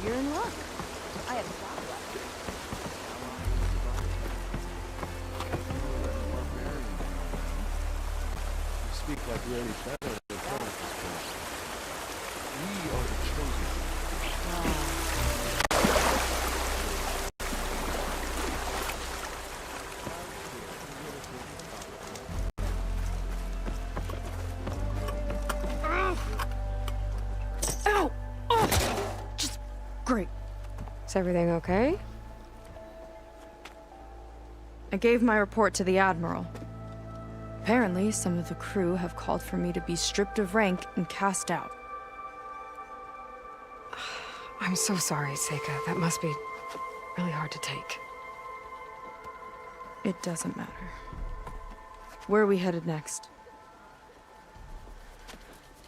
You're in luck. I have a flashlight. You speak like we already found it. We are the chosen. Ow! Oh! Just great. Is everything okay? I gave my report to the Admiral. Apparently, some of the crew have called for me to be stripped of rank and cast out. I'm so sorry, Seika. That must be really hard to take. It doesn't matter. Where are we headed next?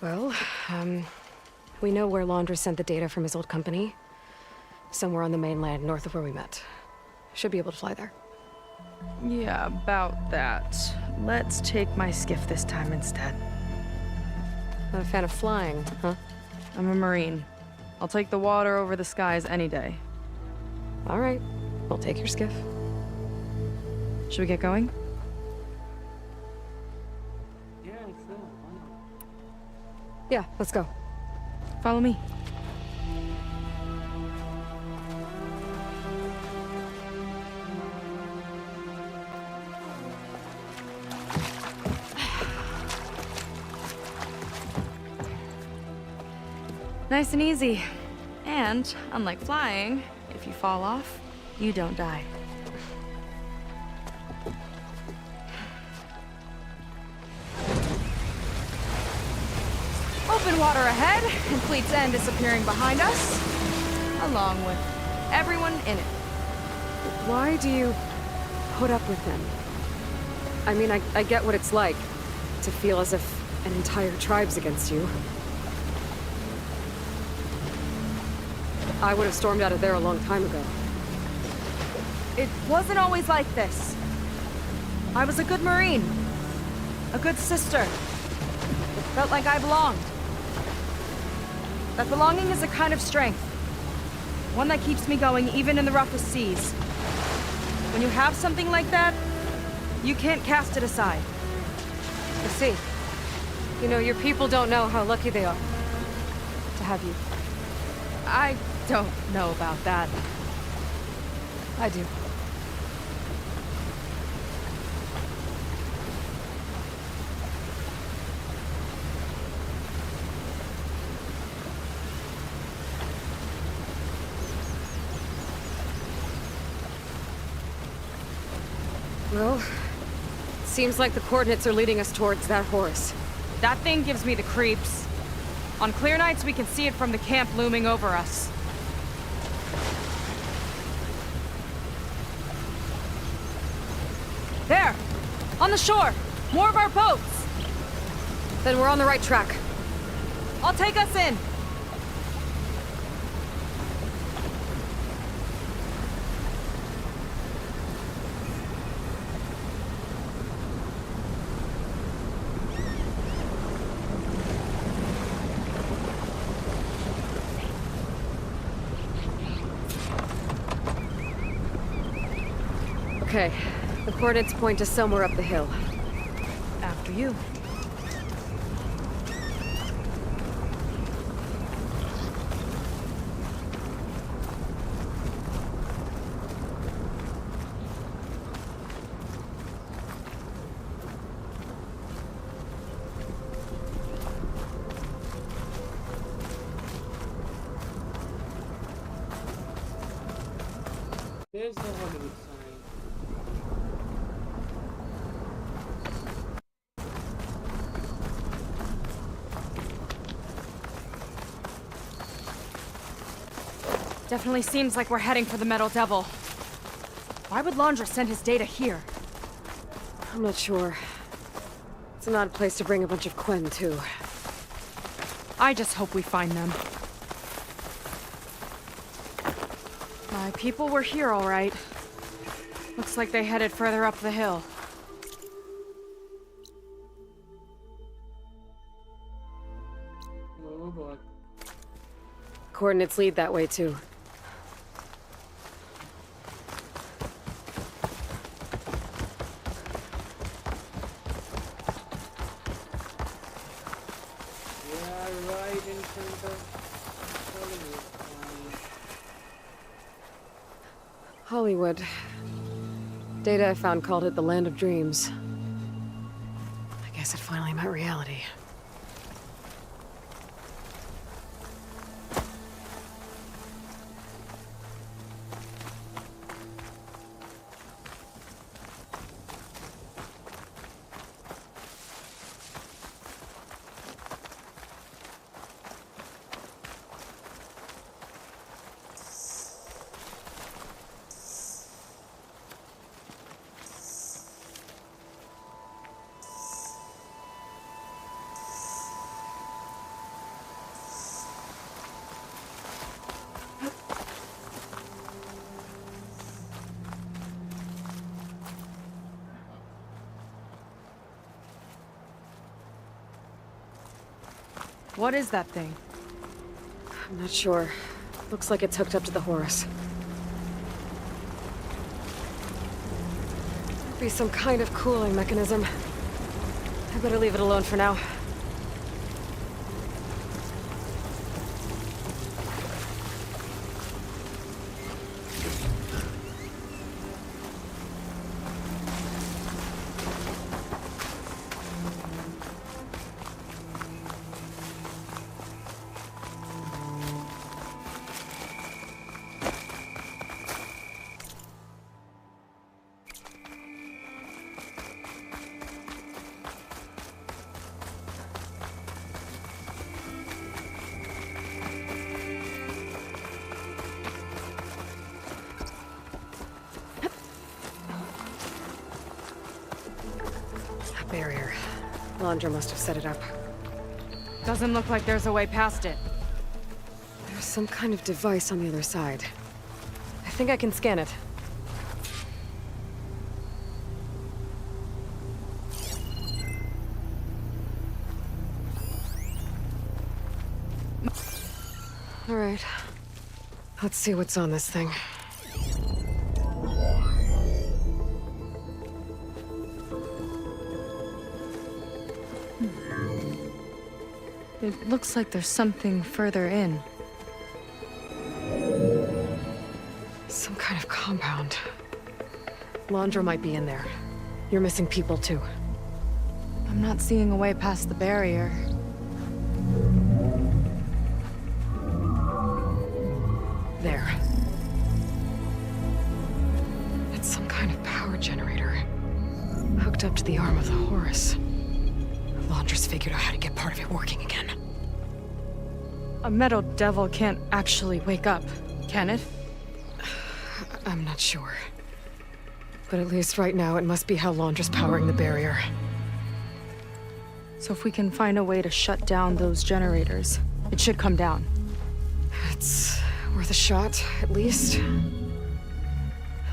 Well, we know where Laundra sent the data from his old company. Somewhere on the mainland, north of where we met. Should be able to fly there. Yeah, about that. Let's take my skiff this time instead. Not a fan of flying, huh? I'm a Marine. I'll take the water over the skies any day. All right. We'll take your skiff. Should we get going? Yeah, let's go. Follow me. Nice and easy. And, unlike flying, if you fall off, you don't die. Open water ahead, and Fleet's End disappearing behind us, along with everyone in it. Why do you put up with them? I mean, I get what it's like to feel as if an entire tribe's against you. I would have stormed out of there a long time ago. It wasn't always like this. I was a good Marine. A good sister. It felt like I belonged. That belonging is a kind of strength. One that keeps me going even in the roughest seas. When you have something like that, you can't cast it aside. I see. You know, your people don't know how lucky they are to have you. I don't know about that. I do. Well, seems like the coordinates are leading us towards that Horus. That thing gives me the creeps. On clear nights, we can see it from the camp looming over us. There! On the shore! More of our boats! Then we're on the right track. I'll take us in! Okay, the coordinates point to somewhere up the hill. After you. There's the Hollywood sign. Definitely seems like we're heading for the Metal Devil. Why would Laundra send his data here? I'm not sure. It's an odd place to bring a bunch of Quen, too. I just hope we find them. My people were here all right. Looks like they headed further up the hill. boy. Coordinates lead that way, too. Yeah, right in front of Hollywood. Hollywood. Data I found called it the Land of Dreams. I guess it finally met reality. What is that thing? I'm not sure. Looks like it's hooked up to the Horus. Might be some kind of cooling mechanism. I better leave it alone for now. Barrier. Laundra must have set it up. Doesn't look like there's a way past it. There's some kind of device on the other side. I think I can scan it. All right. Let's see what's on this thing. It looks like there's something further in. Some kind of compound. Laundra might be in there. You're missing people too. I'm not seeing a way past the barrier. There. It's some kind of power generator. Hooked up to the arm of the Horus. Laundra's figured out how to get part of it working again. A metal devil can't actually wake up, can it? I'm not sure. But at least right now, it must be how Laundra's powering the barrier. So if we can find a way to shut down those generators, it should come down. It's worth a shot, at least.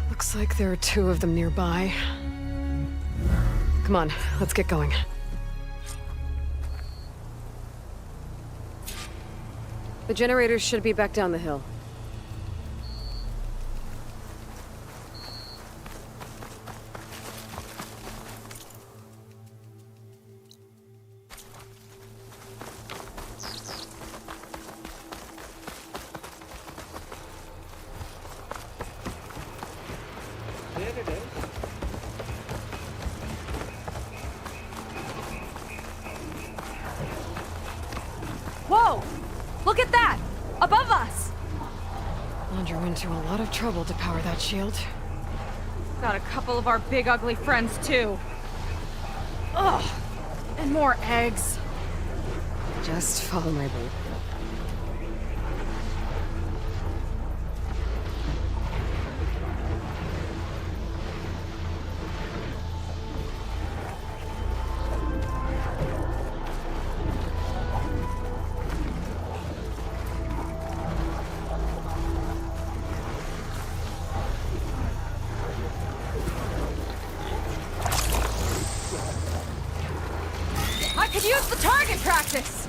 Looks like there are two of them nearby. Come on, let's get going. The generators should be back down the hill. There it is. Whoa! Look at that! Above us! Laundra went to a lot of trouble to power that shield. Got a couple of our big ugly friends too. Ugh! And more eggs. Just follow my lead. I could use the target practice!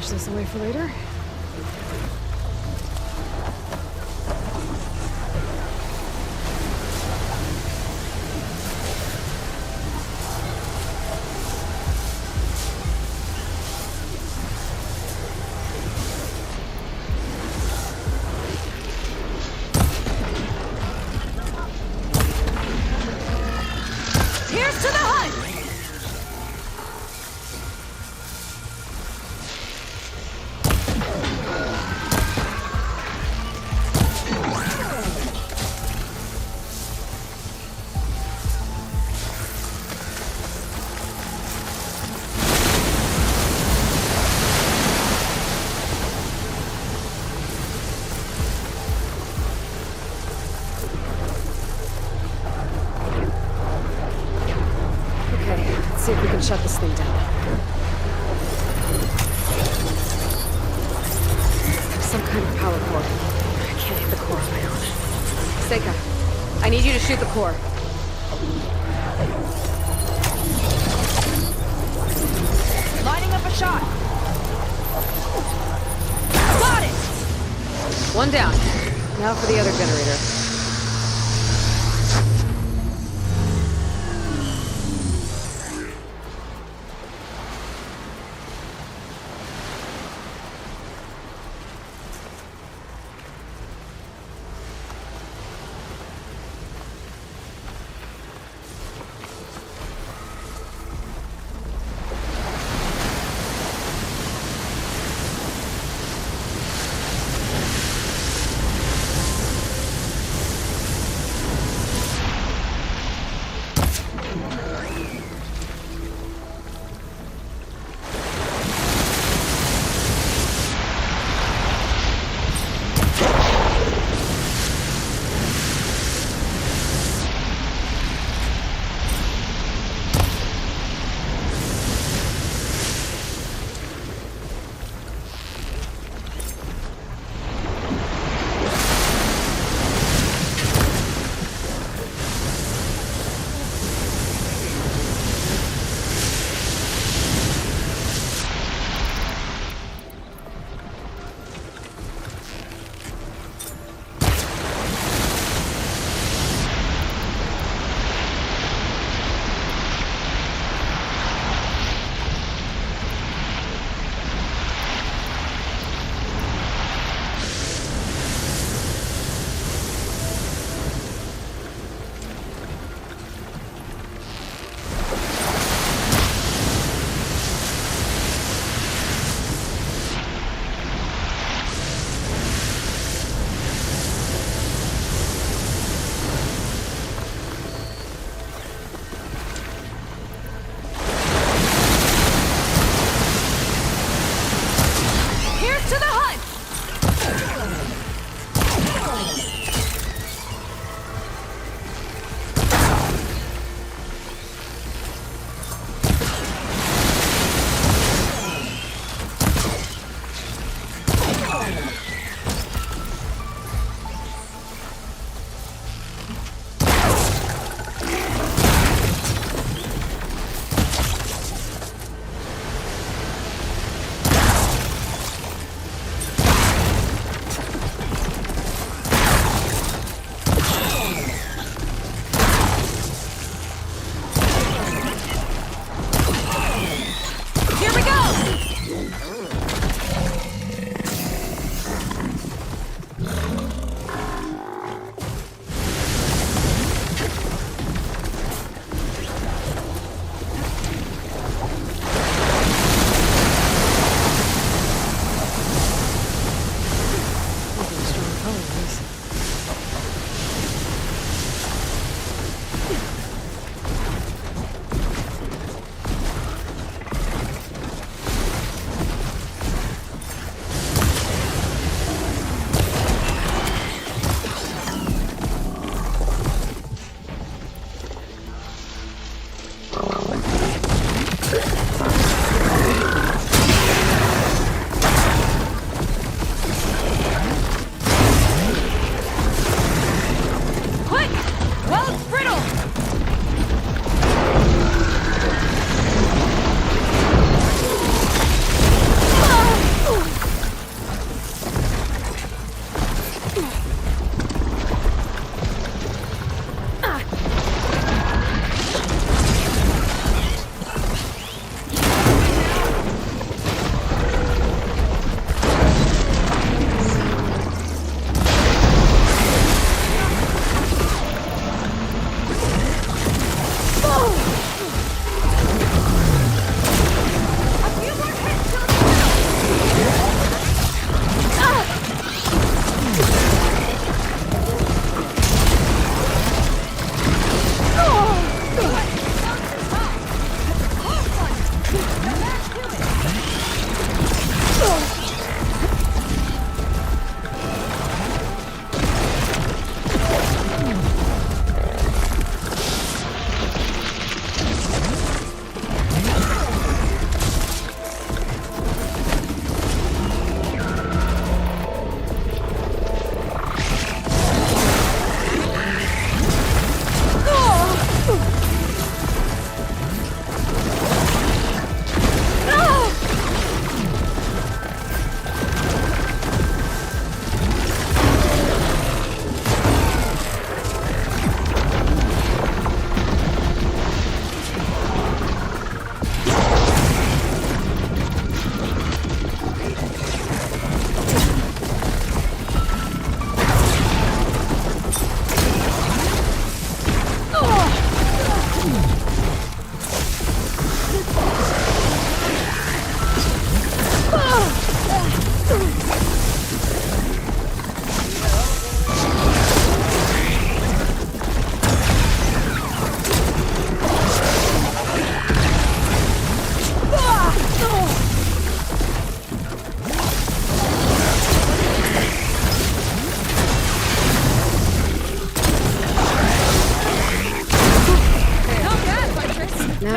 stash this away for later. Here's to the hunt! See if we can shut this thing down. There's some kind of power core. I can't hit the core on my own. Seika, I need you to shoot the core. Lining up a shot. Got it! One down. Now for the other generator.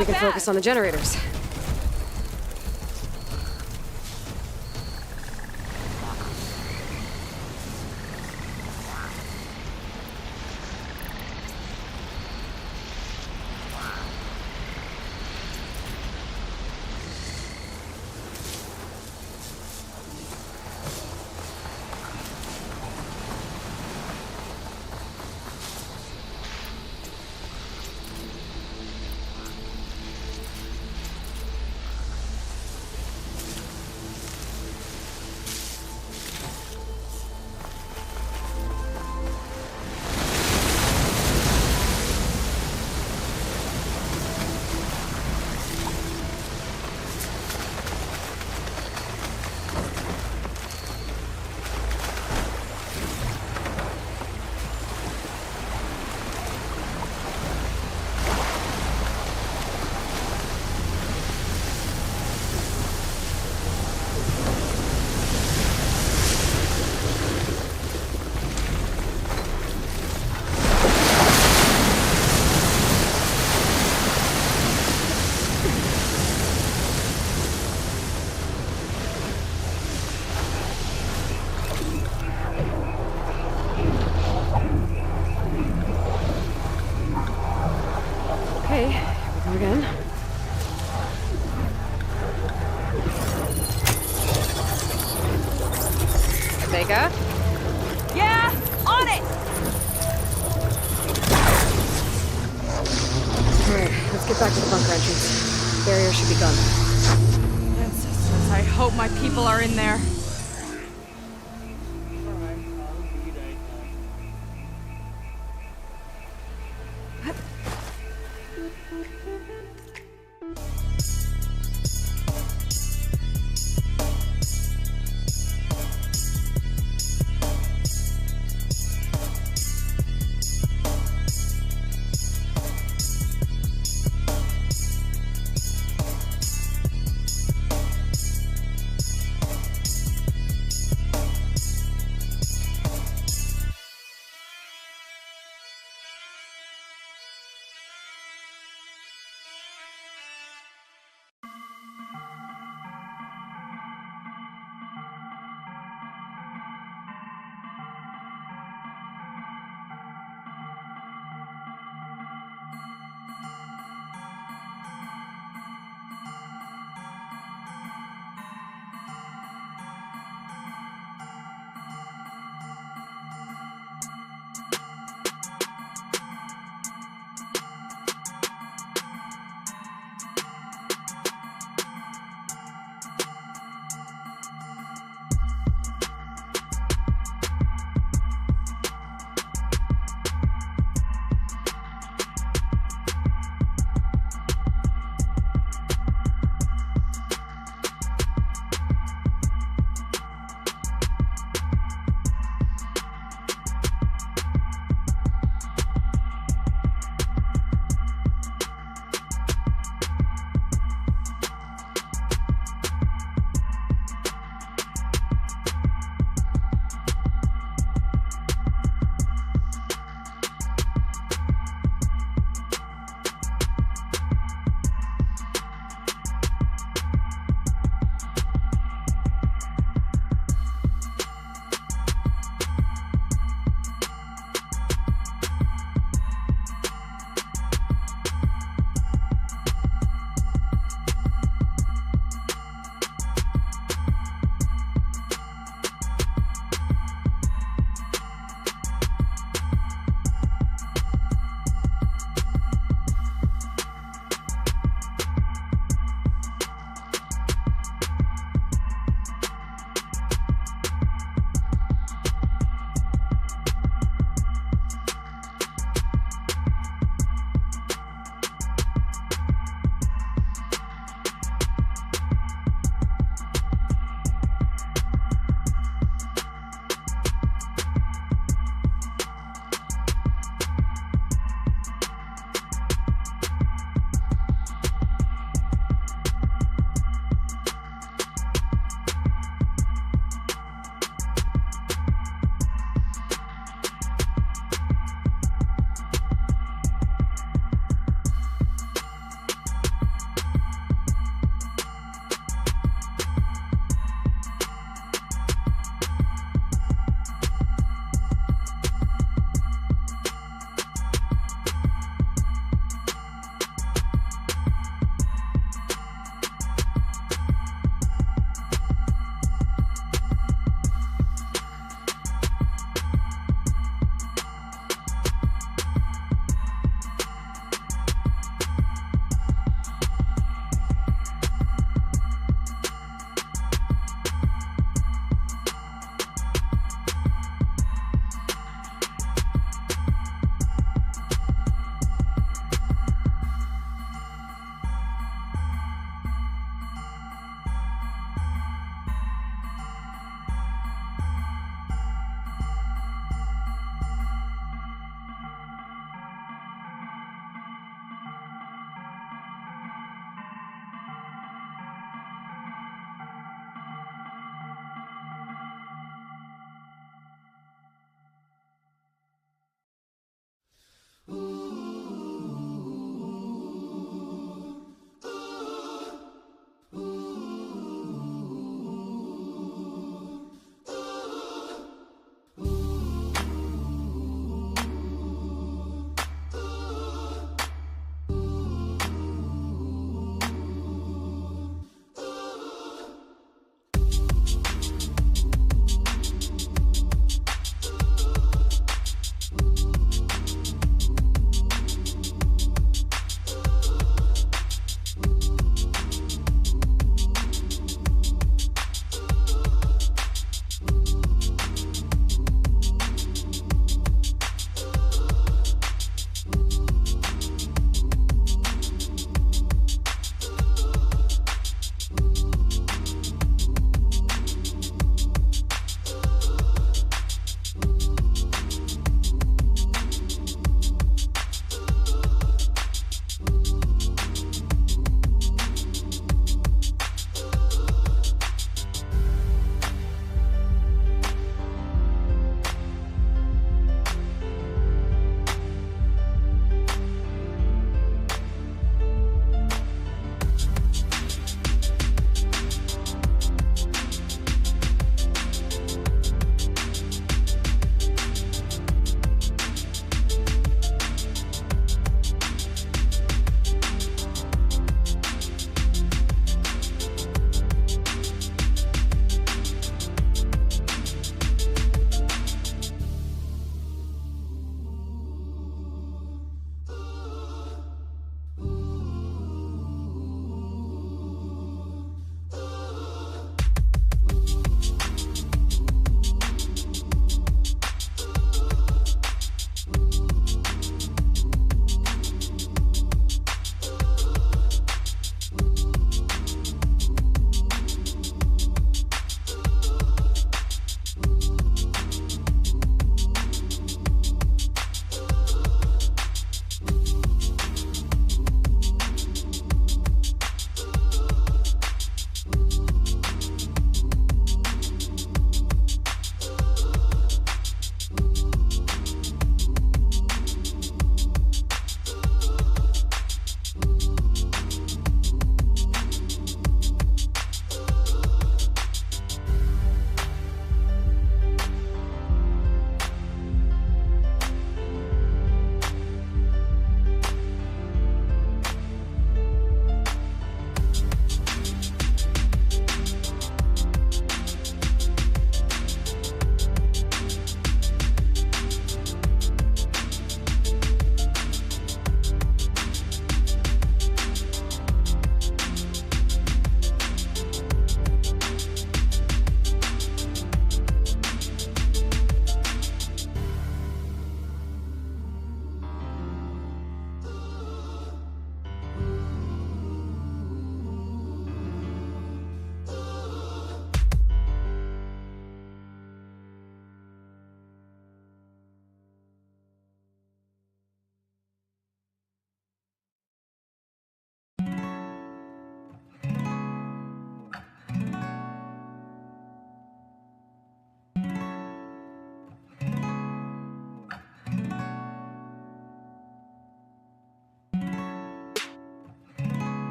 we can focus on the generators. Yeah, on it! Alright, let's get back to the bunker entrance. Barrier should be gone. Ancestors, I hope my people are in there. Alright, I'll be right back.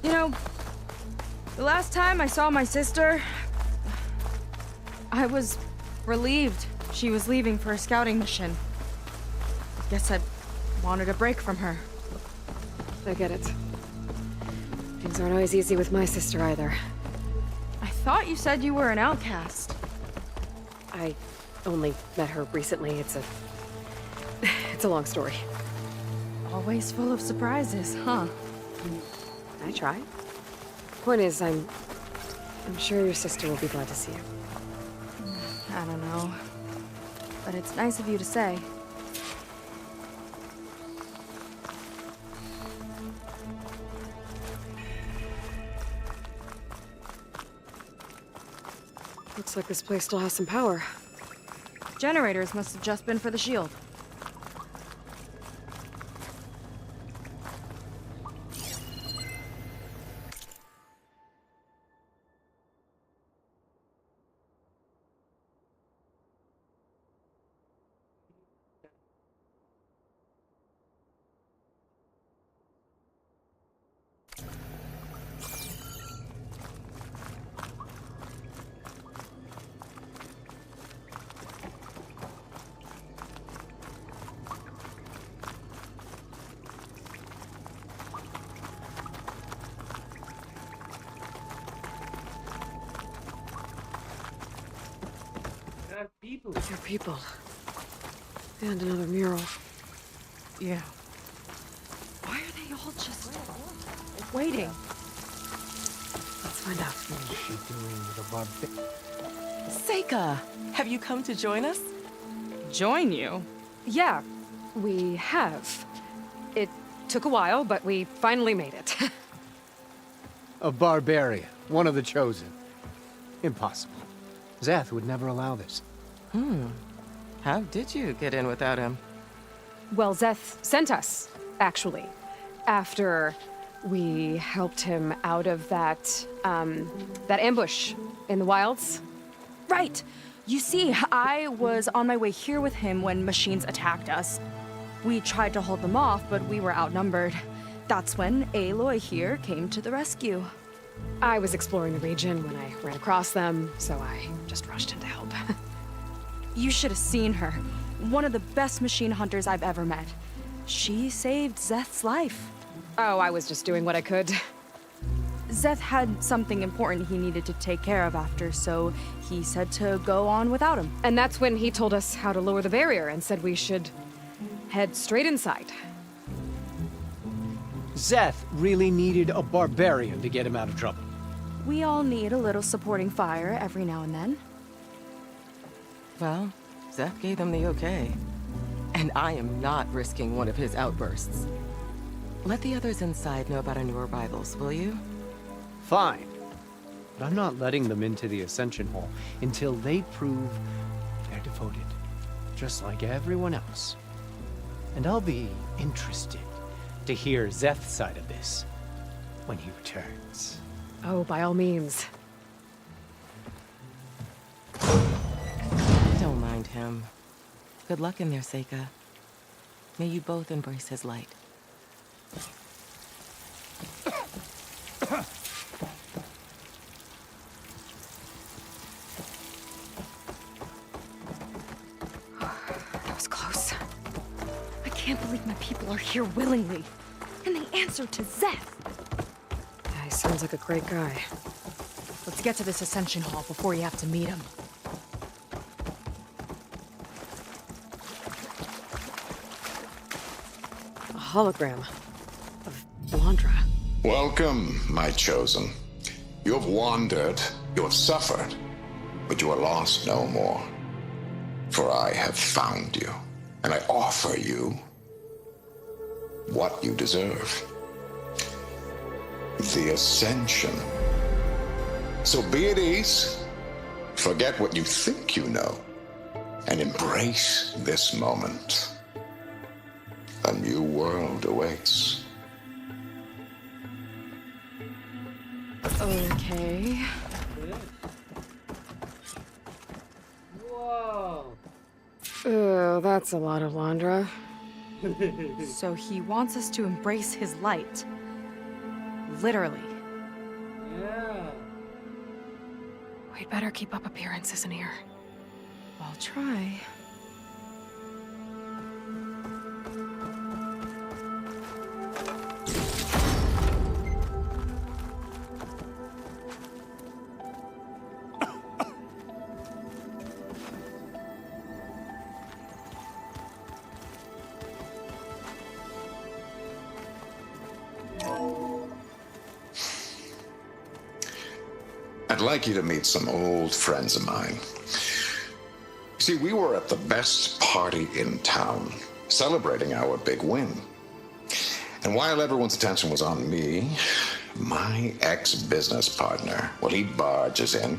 You know, the last time I saw my sister, I was relieved she was leaving for a scouting mission. Guess I wanted a break from her. I get it. Things aren't always easy with my sister either. I thought you said you were an outcast. I only met her recently. It's a long story. Always full of surprises, huh? I try. Point is, I'm sure your sister will be glad to see you. I don't know. But it's nice of you to say. Looks like this place still has some power. Generators must have just been for the shield. They're people. And another mural. Yeah. Why are they all just waiting? Let's find out. What is she doing with a Seika, have you come to join us? Join you? Yeah, we have. It took a while, but we finally made it. A barbarian, one of the chosen. Impossible. Zeth would never allow this. How did you get in without him? Well, Zeth sent us, actually. After we helped him out of that ambush in the wilds. Right. You see, I was on my way here with him when machines attacked us. We tried to hold them off, but we were outnumbered. That's when Aloy here came to the rescue. I was exploring the region when I ran across them, so I just rushed in to help. You should have seen her. One of the best machine hunters I've ever met. She saved Zeth's life. Oh, I was just doing what I could. Zeth had something important he needed to take care of after, so he said to go on without him. And that's when he told us how to lower the barrier and said we should head straight inside. Zeth really needed a barbarian to get him out of trouble. We all need a little supporting fire every now and then. Well, Zeth gave them the okay. And I am not risking one of his outbursts. Let the others inside know about our new arrivals, will you? Fine. But I'm not letting them into the Ascension Hall until they prove they're devoted, just like everyone else. And I'll be interested to hear Zeth's side of this when he returns. Oh, by all means. Don't mind him. Good luck in there, Seika. May you both embrace his light. That was close. I can't believe my people are here willingly. And they answered to Zeth. Yeah, he sounds like a great guy. Let's get to this Ascension Hall before you have to meet him. A hologram of Blandra. Welcome, my chosen. You have wandered, you have suffered, but you are lost no more. For I have found you, and I offer you what you deserve. The Ascension. So be at ease, forget what you think you know, and embrace this moment. A new world awaits. Okay. Wow. Oh, that's a lot of Blandra. So he wants us to embrace his light. Literally. Yeah. We'd better keep up appearances in here. I'll try. I'd like you to meet some old friends of mine. See, we were at the best party in town, celebrating our big win. And while everyone's attention was on me, my ex-business partner, well, he barges in,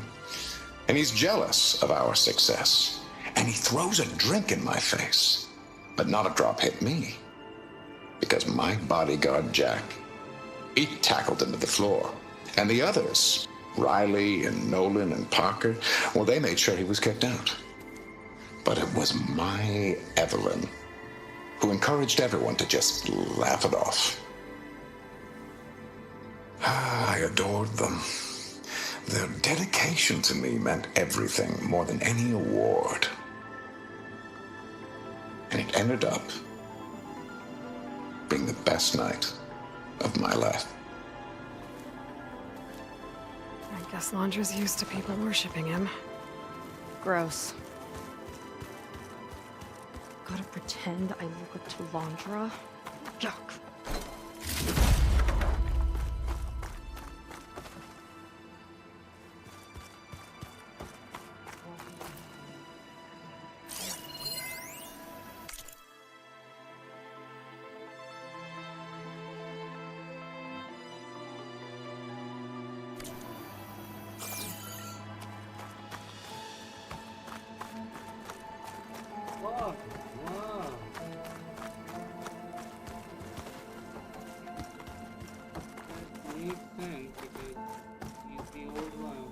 and he's jealous of our success. And he throws a drink in my face, but not a drop hit me. Because my bodyguard, Jack, he tackled him to the floor. And the others, Riley and Nolan and Parker, well, they made sure he was kicked out. But it was my Evelyn who encouraged everyone to just laugh it off. I adored them. Their dedication to me meant everything, more than any award. And it ended up being the best night of my life. I guess Blandra's used to people worshipping him. Gross. Gotta pretend I look up to Blandra. Yuck. Wow. Wow. That makes sense because he's the old one.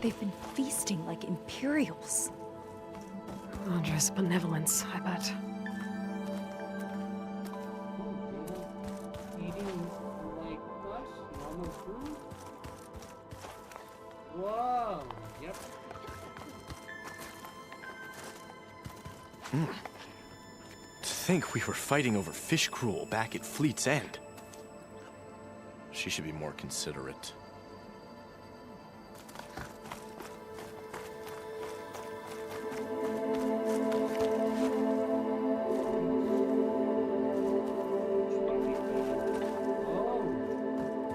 They've been feasting like Imperials. Blandra's benevolence, I bet. To think we were fighting over fish gruel back at Fleet's End. She should be more considerate.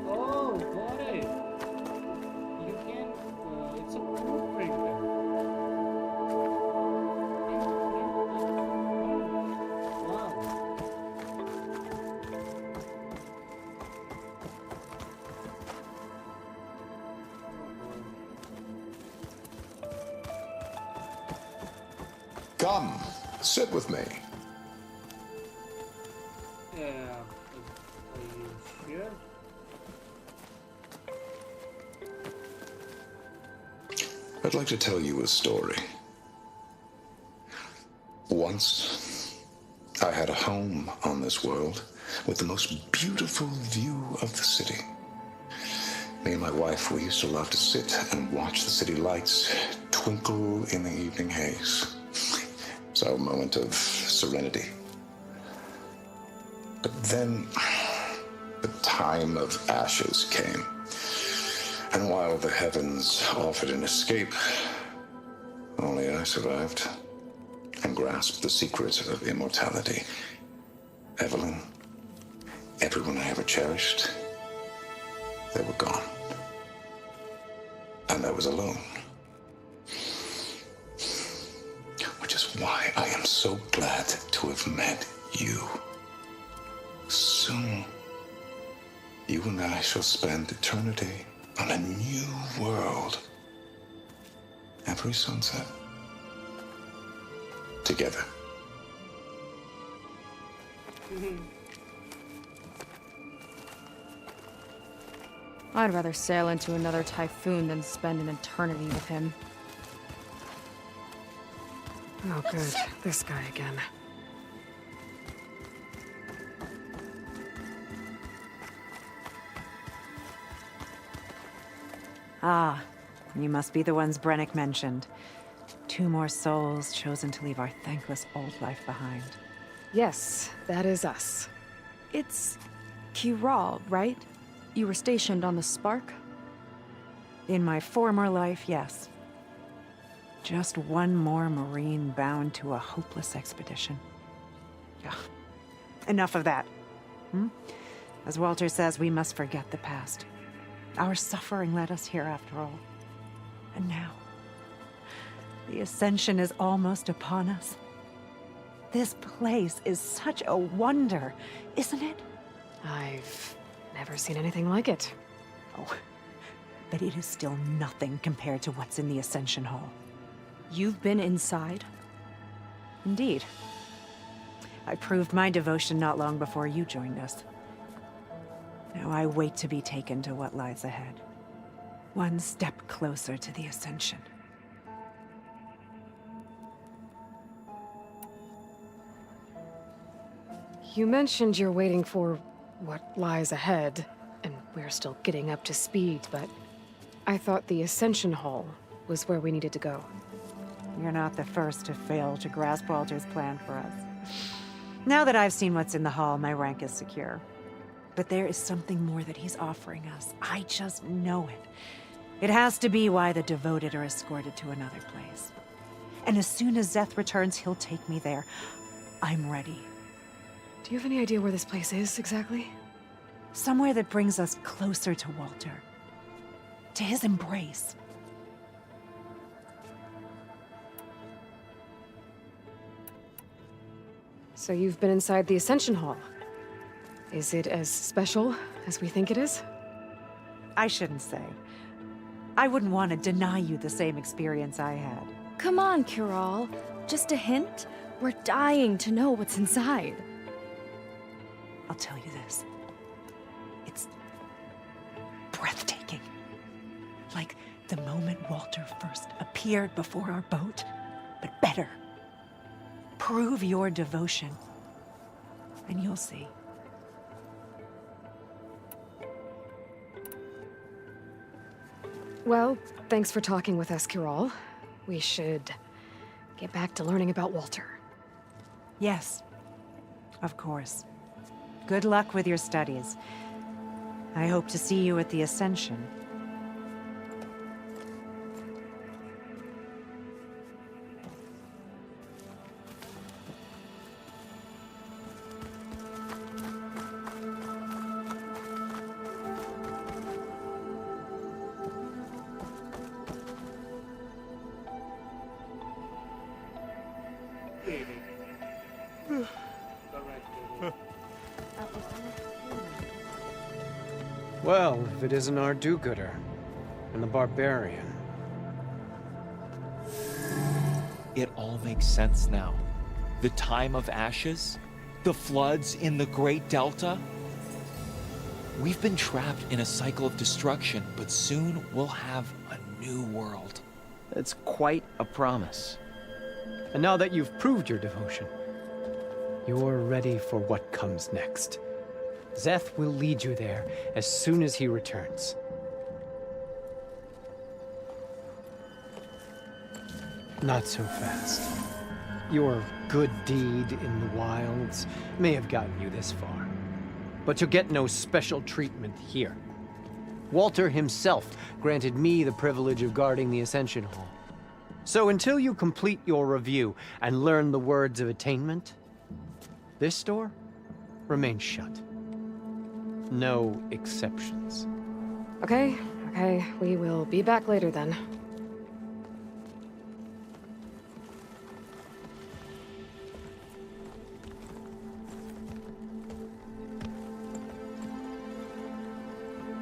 Oh, got it. You can, it's a fruit printer. Wow. Come, sit with me. Yeah. Are you sure? I'd like to tell you a story. Once, I had a home on this world with the most beautiful view of the city. Me and my wife, we used to love to sit and watch the city lights twinkle in the evening haze. It's our moment of serenity. But then, the time of ashes came. And while the heavens offered an escape, only I survived and grasped the secret of immortality. Evelyn, everyone I ever cherished, they were gone. And I was alone. Which is why I am so glad to have met you. Soon, you and I shall spend eternity on a new world. Every sunset. Together. I'd rather sail into another typhoon than spend an eternity with him. Oh, good. This guy again. Ah, you must be the ones Brennick mentioned. 2 more souls chosen to leave our thankless old life behind. Yes, that is us. It's Kiral, right? You were stationed on the Spark? In my former life, yes. Just one more Marine bound to a hopeless expedition. Ugh. Enough of that. As Walter says, we must forget the past. Our suffering led us here after all. And now, the Ascension is almost upon us. This place is such a wonder, isn't it? I've never seen anything like it. Oh, but it is still nothing compared to what's in the Ascension Hall. You've been inside? Indeed. I proved my devotion not long before you joined us. Now I wait to be taken to what lies ahead. One step closer to the Ascension. You mentioned you're waiting for what lies ahead, and we're still getting up to speed, but I thought the Ascension Hall was where we needed to go. You're not the first to fail to grasp Walter's plan for us. Now that I've seen what's in the hall, my rank is secure. But there is something more that he's offering us. I just know it. It has to be why the devoted are escorted to another place. And as soon as Zeth returns, he'll take me there. I'm ready. Do you have any idea where this place is, exactly? Somewhere that brings us closer to Walter. To his embrace. So you've been inside the Ascension Hall. Is it as special as we think it is? I shouldn't say. I wouldn't want to deny you the same experience I had. Come on, Kiral. Just a hint? We're dying to know what's inside. I'll tell you this. It's breathtaking. Like the moment Walter first appeared before our boat, but better. Prove your devotion, and you'll see. Well, thanks for talking with us, Kiral. We should get back to learning about Walter. Yes, of course. Good luck with your studies. I hope to see you at the Ascension. Well, if it isn't our do-gooder and the barbarian. It all makes sense now. The time of ashes, the floods in the Great Delta. We've been trapped in a cycle of destruction, but soon we'll have a new world. It's quite a promise. And now that you've proved your devotion, you're ready for what comes next. Szeth will lead you there as soon as he returns. Not so fast. Your good deed in the wilds may have gotten you this far, but you'll get no special treatment here. Walter himself granted me the privilege of guarding the Ascension Hall. So until you complete your review and learn the words of attainment, this door remains shut. No exceptions. Okay, we will be back later then.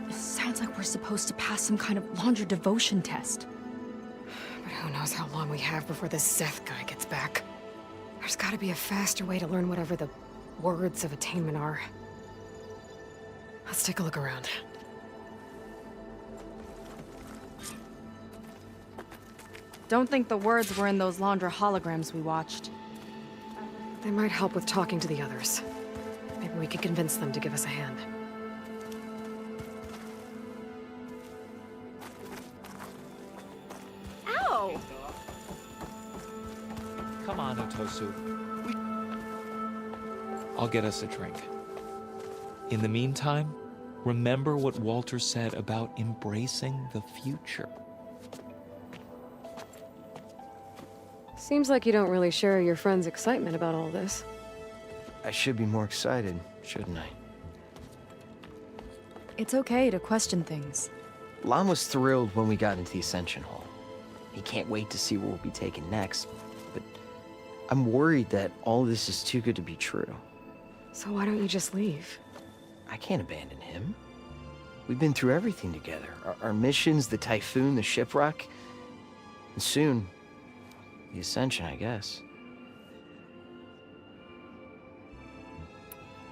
It sounds like we're supposed to pass some kind of Laundra devotion test. But who knows how long we have before this Szeth guy gets back. There's gotta be a faster way to learn whatever the words of attainment are. Let's take a look around. Don't think the words were in those Laundra holograms we watched. They might help with talking to the others. Maybe we could convince them to give us a hand. Ow! Come on, Otosu. I'll get us a drink. In the meantime, remember what Walter said about embracing the future. Seems like you don't really share your friend's excitement about all this. I should be more excited, shouldn't I? It's okay to question things. Lon was thrilled when we got into the Ascension Hall. He can't wait to see where we'll be taken next, but I'm worried that all this is too good to be true. So why don't you just leave? I can't abandon him. We've been through everything together. Our missions, the Typhoon, the shipwreck. And soon, the Ascension, I guess.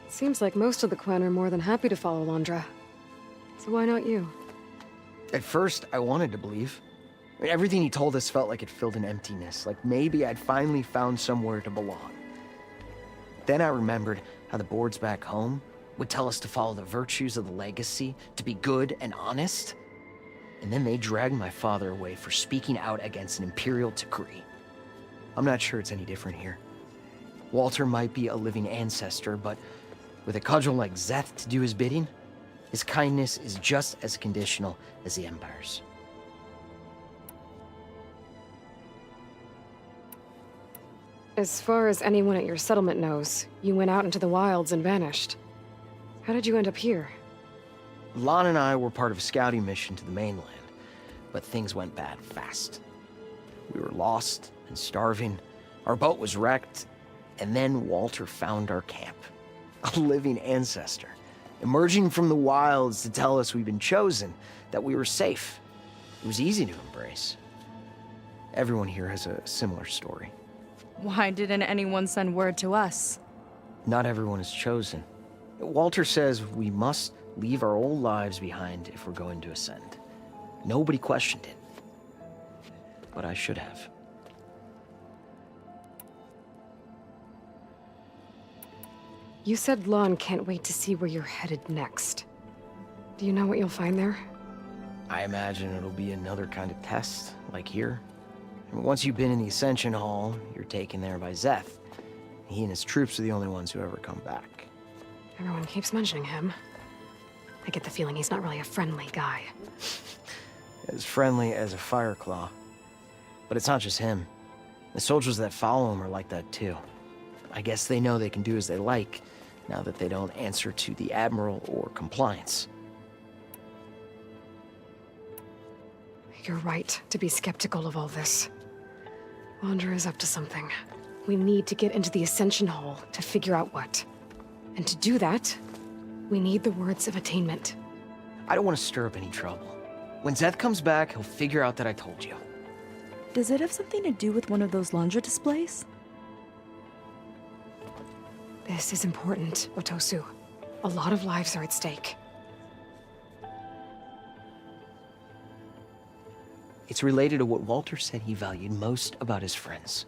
Seems like most of the Quen are more than happy to follow Laundra. So why not you? At first, I wanted to believe. I mean, everything he told us felt like it filled an emptiness, like maybe I'd finally found somewhere to belong. Then I remembered how the boards back home would tell us to follow the virtues of the legacy, to be good and honest. And then they dragged my father away for speaking out against an imperial decree. I'm not sure it's any different here. Walter might be a living ancestor, but with a cudgel like Szeth to do his bidding, his kindness is just as conditional as the Empire's. As far as anyone at your settlement knows, you went out into the wilds and vanished. How did you end up here? Lon and I were part of a scouting mission to the mainland, but things went bad fast. We were lost and starving, our boat was wrecked, and then Walter found our camp. A living ancestor, emerging from the wilds to tell us we'd been chosen, that we were safe. It was easy to embrace. Everyone here has a similar story. Why didn't anyone send word to us? Not everyone is chosen. Walter says we must leave our old lives behind if we're going to ascend. Nobody questioned it. But I should have. You said Lon can't wait to see where you're headed next. Do you know what you'll find there? I imagine it'll be another kind of test, like here. And once you've been in the Ascension Hall, you're taken there by Szeth. He and his troops are the only ones who ever come back. Everyone keeps mentioning him. I get the feeling he's not really a friendly guy. As friendly as a fireclaw. But it's not just him. The soldiers that follow him are like that too. I guess they know they can do as they like, now that they don't answer to the Admiral or compliance. You're right to be skeptical of all this. Wander is up to something. We need to get into the Ascension Hall to figure out what. And to do that, we need the words of attainment. I don't want to stir up any trouble. When Zeth comes back, he'll figure out that I told you. Does it have something to do with one of those laundry displays? This is important, Otosu. A lot of lives are at stake. It's related to what Walter said he valued most about his friends.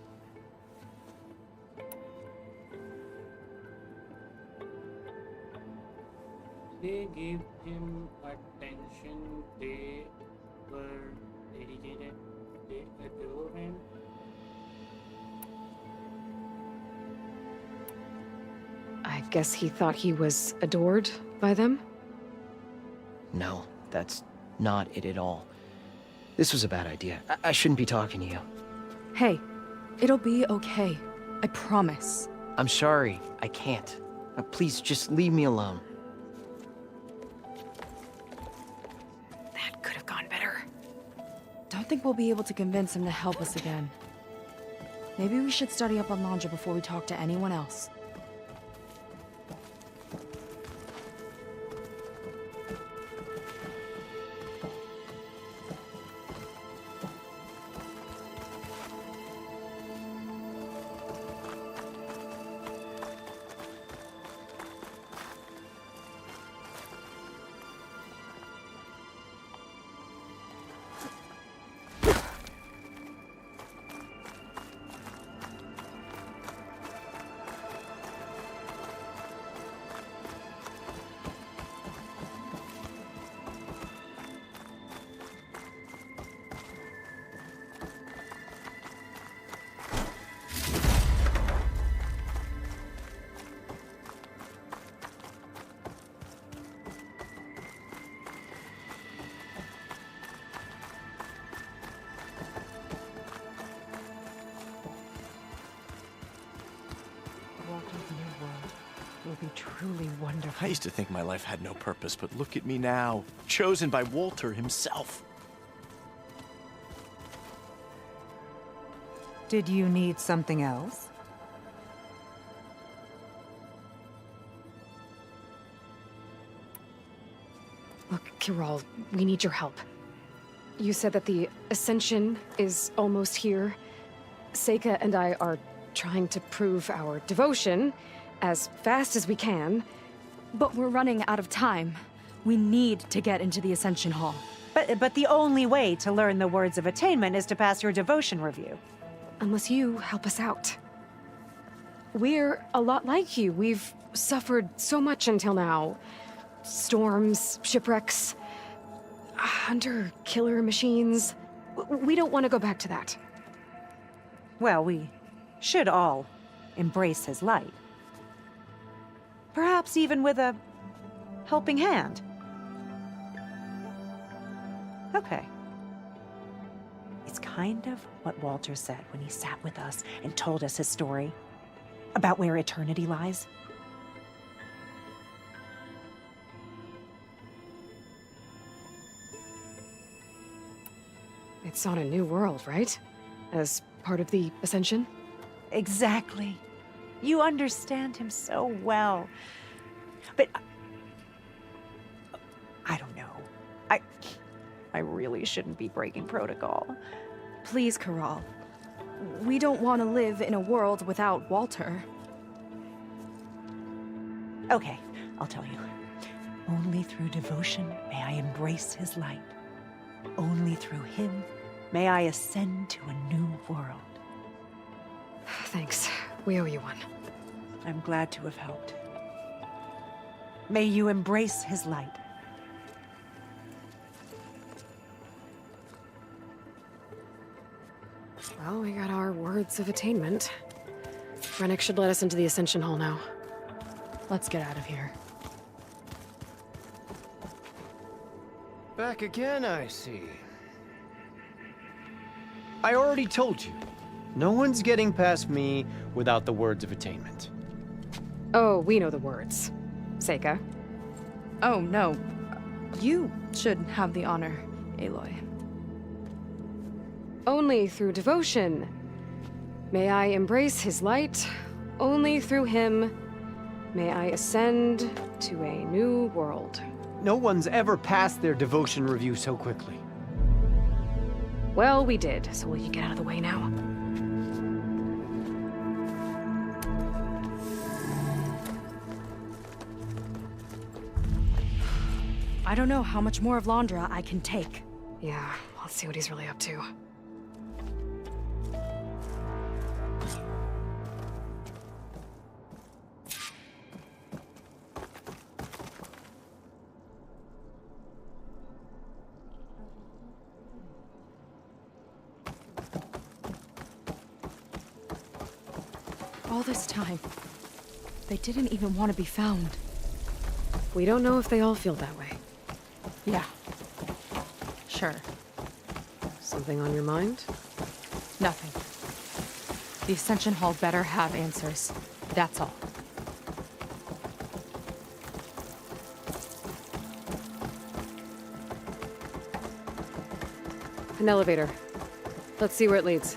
They gave him attention, they were dedicated, they adore him. I guess he thought he was adored by them? No, that's not it at all. This was a bad idea. I shouldn't be talking to you. Hey, it'll be okay. I promise. I'm sorry, I can't. Please, just leave me alone. That could have gone better. Don't think we'll be able to convince him to help us again. Maybe we should study up on laundry before we talk to anyone else. Will be truly wonderful. I used to think my life had no purpose, but look at me now. Chosen by Walter himself. Did you need something else? Look, Kirol, we need your help. You said that the Ascension is almost here. Seika and I are trying to prove our devotion as fast as we can. But we're running out of time. We need to get into the Ascension Hall. But the only way to learn the words of attainment is to pass your devotion review. Unless you help us out. We're a lot like you. We've suffered so much until now. Storms, shipwrecks, hunter-killer machines. We don't want to go back to that. Well, we should all embrace his light. Perhaps even with a helping hand. Okay. It's kind of what Walter said when he sat with us and told us his story about where eternity lies. It's on a new world, right? As part of the Ascension? Exactly. You understand him so well. But I don't know. I really shouldn't be breaking protocol. Please, Kirol. We don't want to live in a world without Walter. Okay, I'll tell you. Only through devotion may I embrace his light. Only through him may I ascend to a new world. Thanks. We owe you one. I'm glad to have helped. May you embrace his light. Well, we got our words of attainment. Reddick should let us into the Ascension Hall now. Let's get out of here. Back again, I see. I already told you. No one's getting past me without the words of attainment. Oh, we know the words. Seika. Oh, no. You should have the honor, Aloy. Only through devotion. May I embrace his light. Only through him may I ascend to a new world. No one's ever passed their devotion review so quickly. Well, we did, so will you get out of the way now? I don't know how much more of Londra I can take. Yeah, let's see what he's really up to. All this time, they didn't even want to be found. We don't know if they all feel that way. Yeah. Sure. Something on your mind? Nothing. The Ascension Hall better have answers. That's all. An elevator. Let's see where it leads.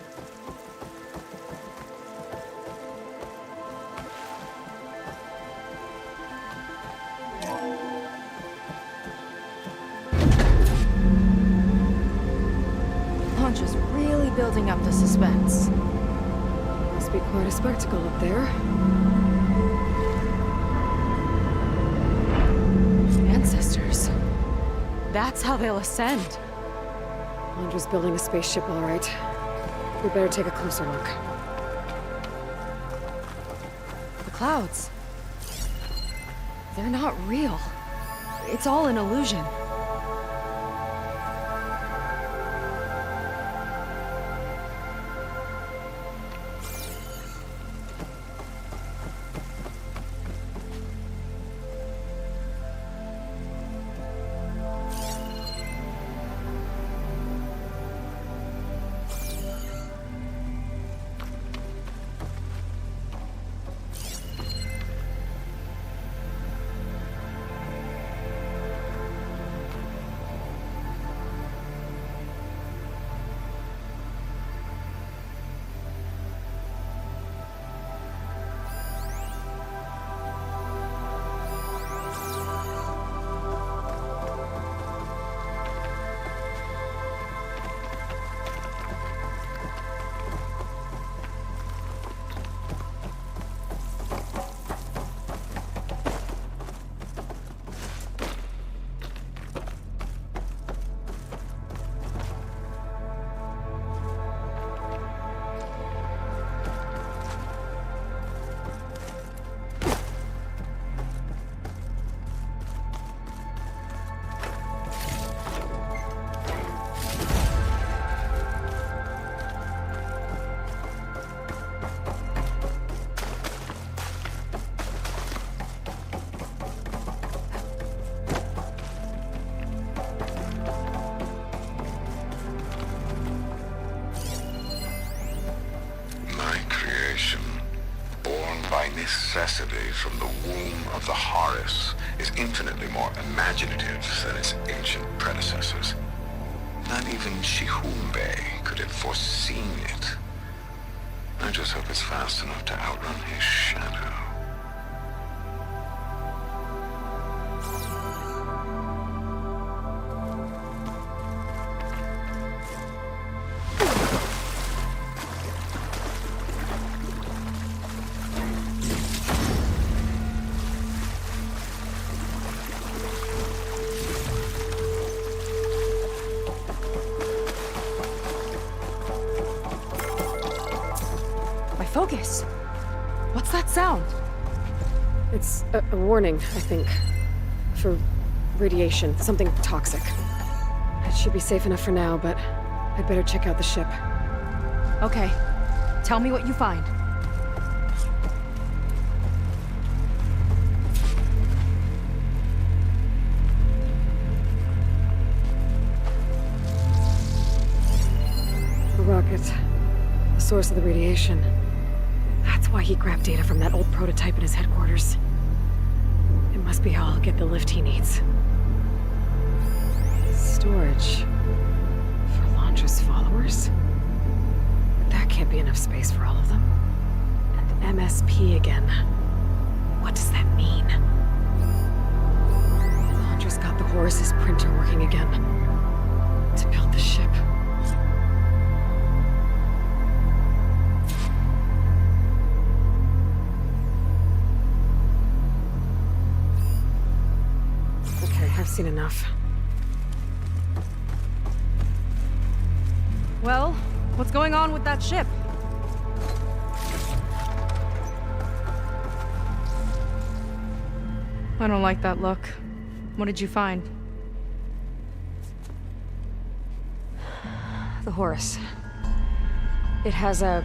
Just really building up the suspense. Must be quite a spectacle up there. Ancestors. That's how they'll ascend. Londra's building a spaceship, all right. We better take a closer look. The clouds. They're not real. It's all an illusion. Necessity from the womb of the Horus is infinitely more imaginative than its ancient predecessors. Not even Shihumbe could have foreseen it. I just hope it's fast enough to outrun his shadow. Focus. What's that sound? It's a warning, I think. For radiation, something toxic. It should be safe enough for now, but I'd better check out the ship. Okay. Tell me what you find. source of the radiation. That's why he grabbed data from that old prototype in his headquarters. It must be how I'll get the lift he needs. Storage. For Londra's followers? That can't be enough space for all of them. And MSP again. What does that mean? Londra's got the Horus's printer working again. To build the ship. Okay, I've seen enough. Well, what's going on with that ship? I don't like that look. What did you find? The Horus. It has a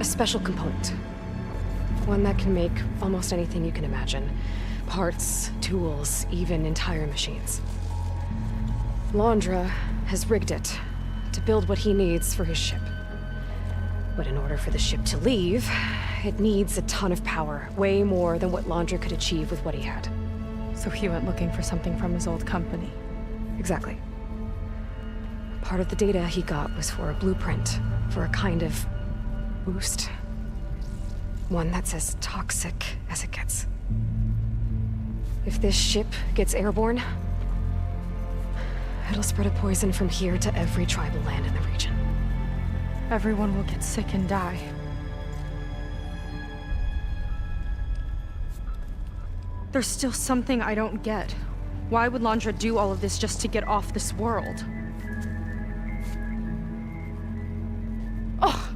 special component. One that can make almost anything you can imagine. Parts, tools, even entire machines. Londra has rigged it to build what he needs for his ship. But in order for the ship to leave, it needs a ton of power, way more than what Londra could achieve with what he had. So he went looking for something from his old company. Exactly. Part of the data he got was for a blueprint, for a kind of boost. One that's as toxic as it gets. If this ship gets airborne, it'll spread a poison from here to every tribal land in the region. Everyone will get sick and die. There's still something I don't get. Why would Londra do all of this just to get off this world? Oh,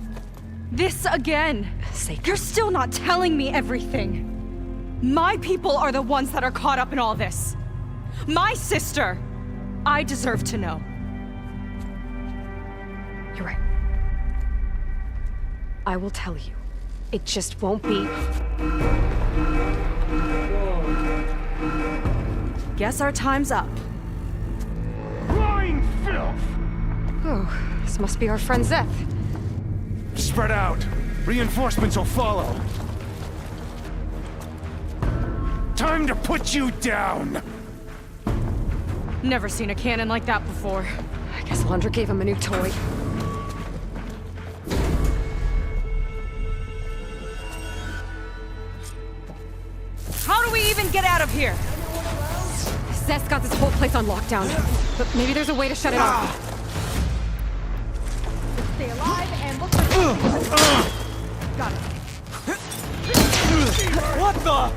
this again! You're still not telling me everything! My people are the ones that are caught up in all this! My sister! I deserve to know. You're right. I will tell you. It just won't be... Guess our time's up. Flying filth! Oh, this must be our friend Zeth. Spread out. Reinforcements will follow. Time to put you down! Never seen a cannon like that before. I guess Londra gave him a new toy. How do we even get out of here? Zeth's got this whole place on lockdown. But maybe there's a way to shut it off. Stay alive and look for... Got it. What the?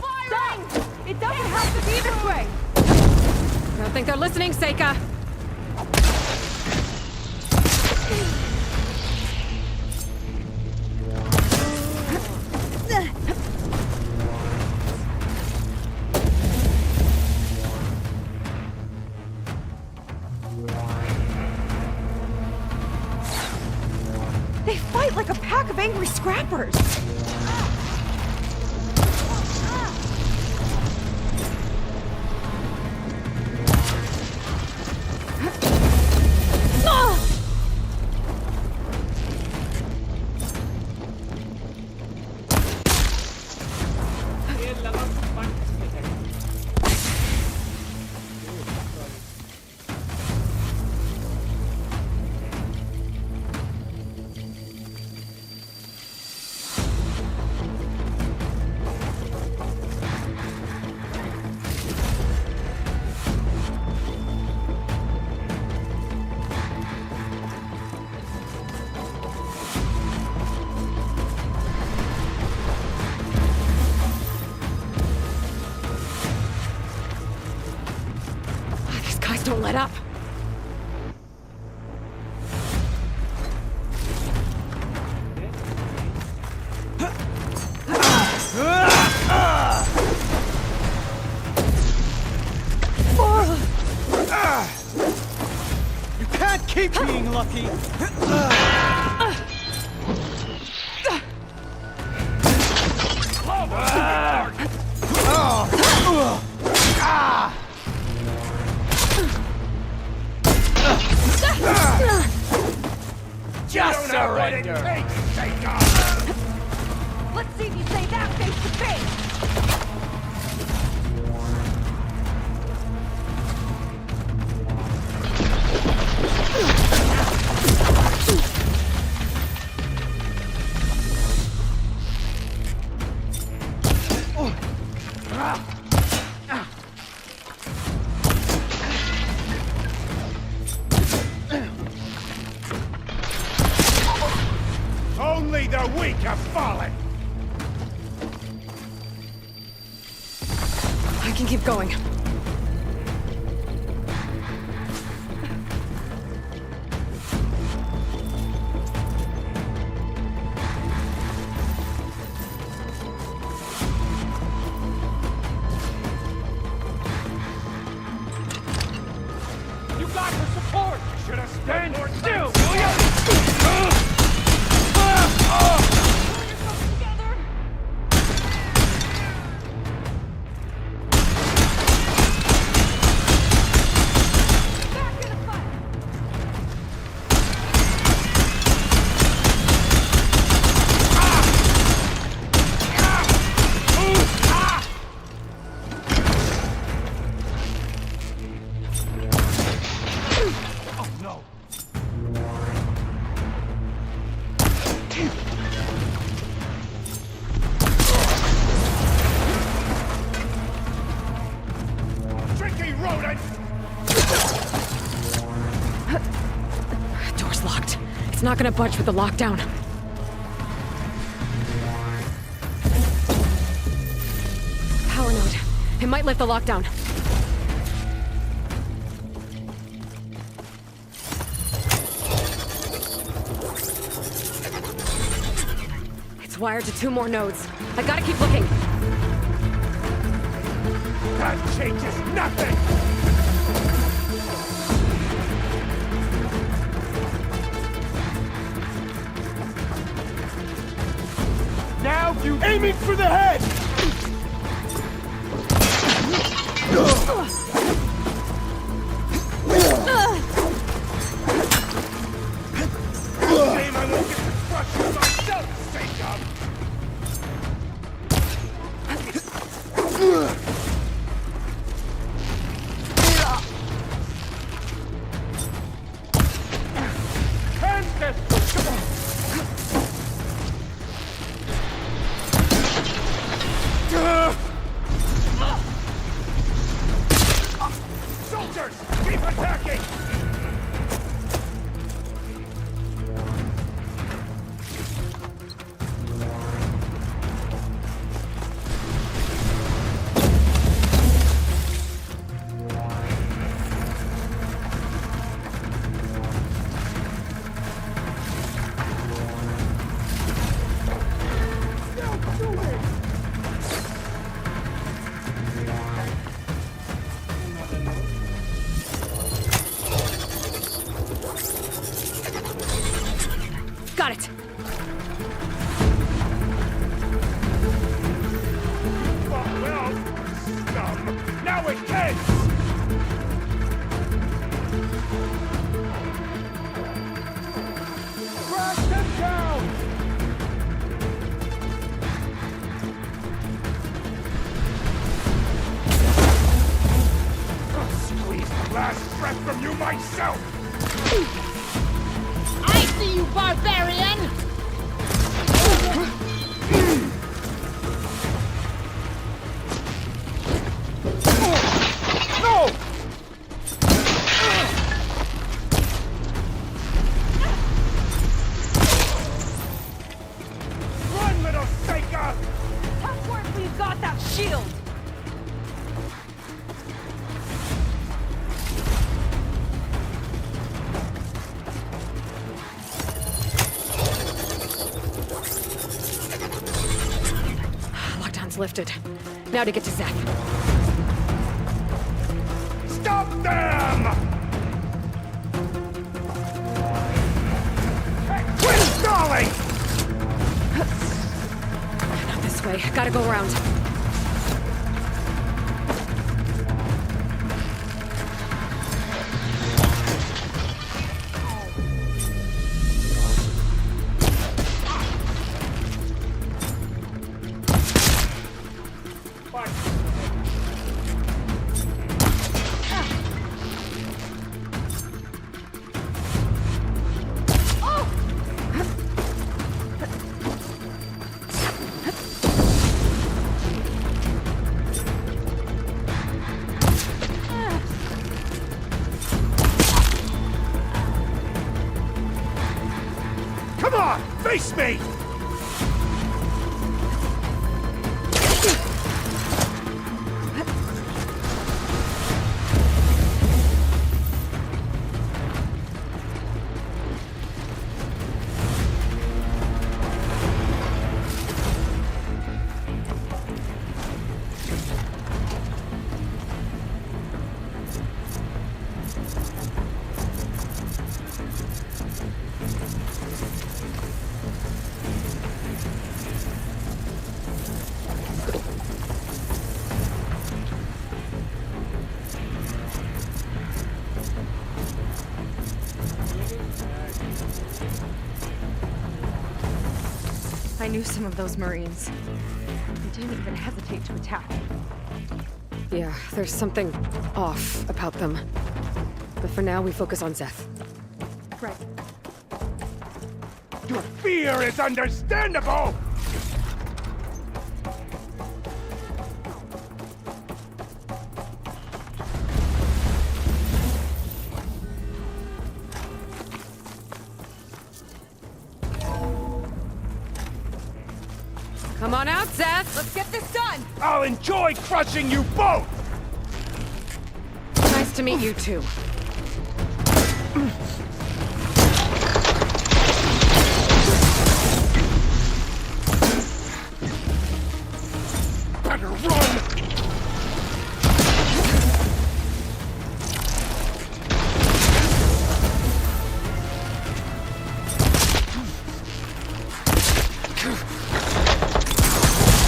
Firing! It doesn't have to be this way! I don't think they're listening, Seika. They fight like a pack of angry scrappers! Don't let up. You can't keep being lucky! believe you say that face to face! Only the weak have fallen! I can keep going. You got the support! Should have stand still, will ya? Door's locked. It's not gonna budge with the lockdown. Power node. It might lift the lockdown. It's wired to 2 more nodes. I gotta keep looking. That changes nothing! Now you aiming for the head! Shame I won't get destruction myself to sake of! Soldiers, keep attacking! Got it. Well, scum! Now it can! Crash them down! I'll squeeze the last breath from you myself! I see you, barbarian! No! Run, little Seika! Tough work we've got that shield! Lockdown's lifted. Now to get to Zack. Stop them! Quit stalling! Not this way. Gotta go around. Come on, face me! I knew some of those Marines. They didn't even hesitate to attack. Yeah, there's something off about them. But for now, we focus on Zeth. Right. Your fear is understandable! Come on out, Zeth! Let's get this done! I'll enjoy crushing you both! Nice to meet you, too. Better run!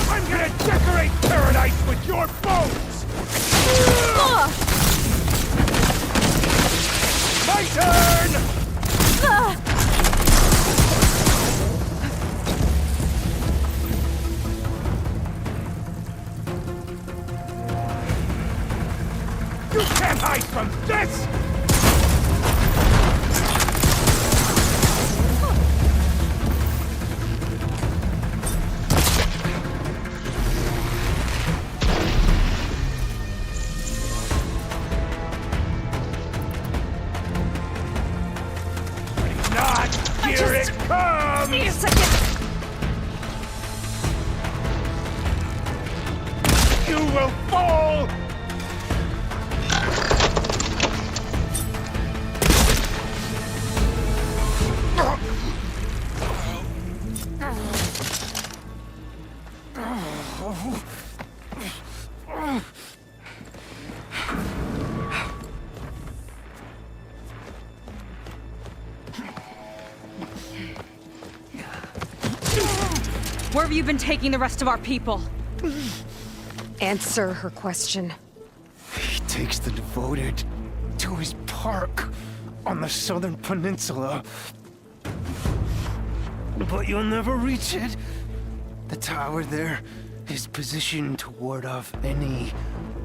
I'm gonna decorate paradise with your bones! My turn! You can't hide from this! Not! Here it comes! Wait a second! You will fall! Where have you been taking the rest of our people? Answer her question. He takes the devoted to his park on the southern peninsula. But you'll never reach it. The tower there is positioned to ward off any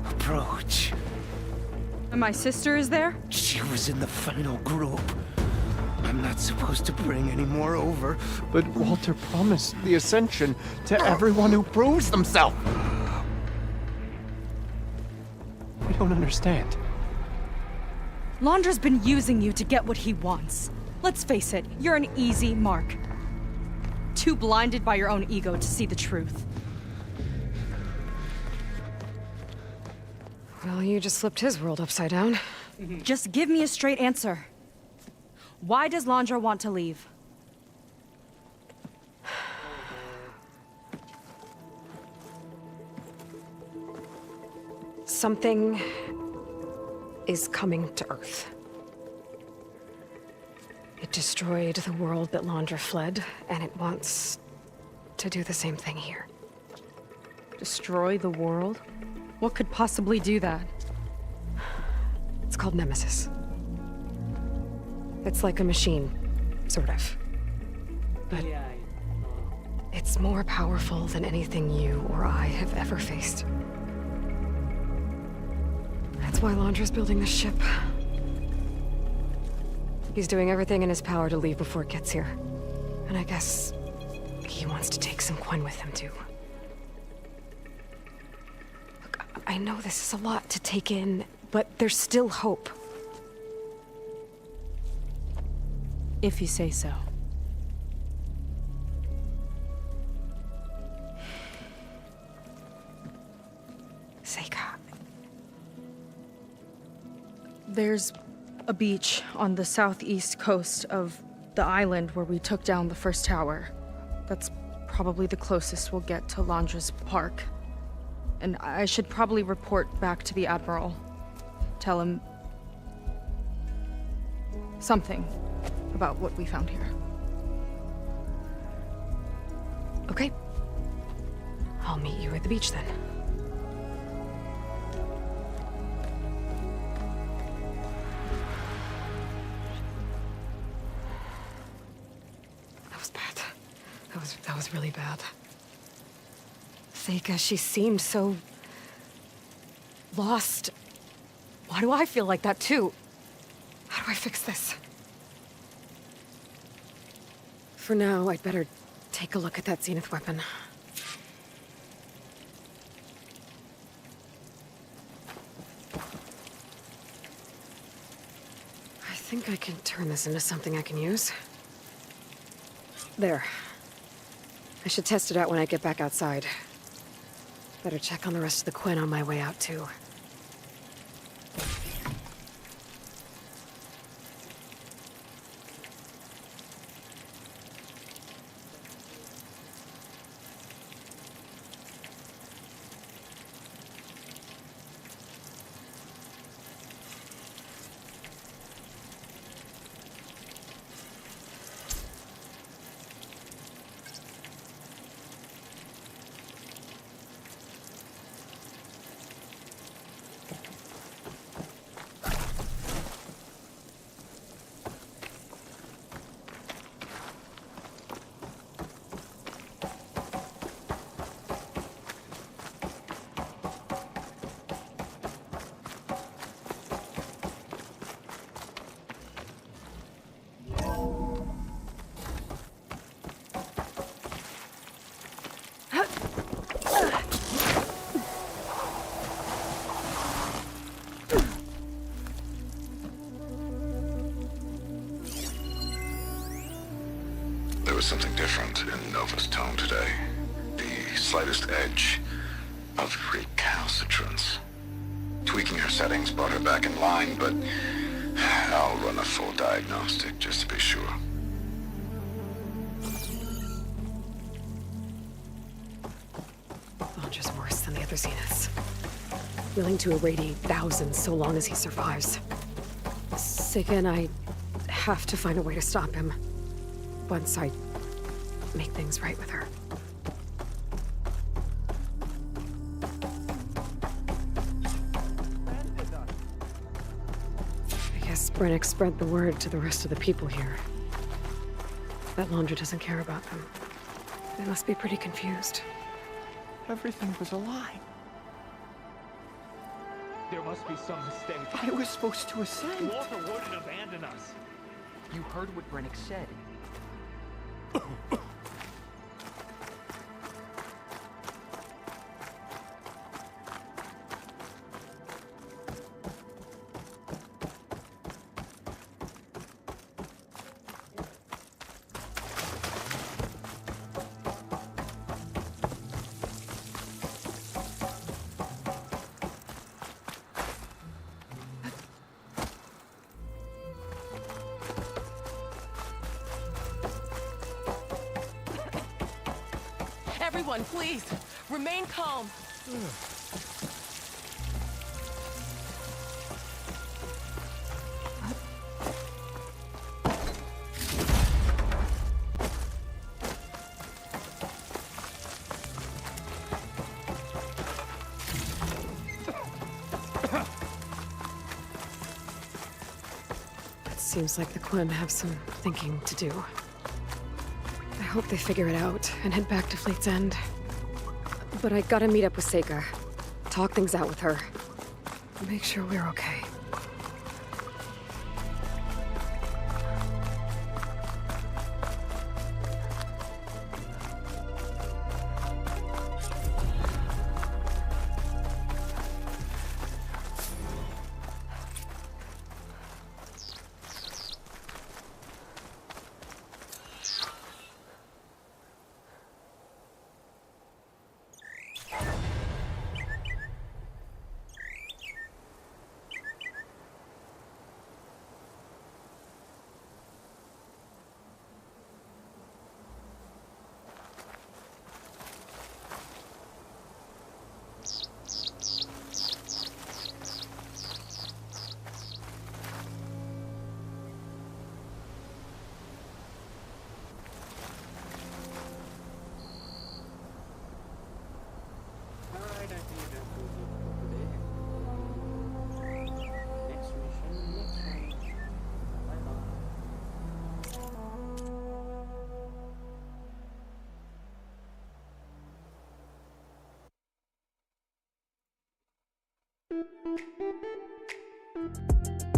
approach. And my sister is there? She was in the final group. I'm not supposed to bring any more over. But Walter promised the Ascension to everyone who proves themselves. I don't understand. Londra's been using you to get what he wants. Let's face it, you're an easy mark. Too blinded by your own ego to see the truth. Well, you just flipped his world upside down. Just give me a straight answer. Why does Londra want to leave? Something is coming to Earth. It destroyed the world that Londra fled, and it wants to do the same thing here. Destroy the world? What could possibly do that? It's called Nemesis. It's like a machine, sort of. But It's more powerful than anything you or I have ever faced. That's why Londra's building this ship. He's doing everything in his power to leave before it gets here. And I guess he wants to take some Quen with him, too. Look, I know this is a lot to take in, but there's still hope. If you say so. Seika. There's a beach on the southeast coast of the island where we took down the first tower. That's probably the closest we'll get to Londra's park. And I should probably report back to the Admiral. Tell him something about what we found here. Okay. I'll meet you at the beach then. That was bad. That was really bad. Seika, she seemed so lost. Why do I feel like that too? How do I fix this? For now, I'd better take a look at that Zenith weapon. I think I can turn this into something I can use. There. I should test it out when I get back outside. Better check on the rest of the Quen on my way out, too. There was something different in Nova's tone today. The slightest edge of recalcitrance. Tweaking her settings brought her back in line, but I'll run a full diagnostic just to be sure. Londra's worse than the other Zeniths. Willing to irradiate thousands so long as he survives. Seika and I have to find a way to stop him. Once I make things right with her. I guess Reddick spread the word to the rest of the people here. That Londra doesn't care about them. They must be pretty confused. Everything was a lie. There must be some mistake. I was supposed to ascend. Walter wouldn't abandon us. You heard what Reddick said. Everyone, please, remain calm. It seems like the Quen have some thinking to do. I hope they figure it out and head back to Fleet's End. But I gotta meet up with Seika. Talk things out with her. Make sure we're okay. Alright, I think that's it for today. Next mission, next one. Bye bye.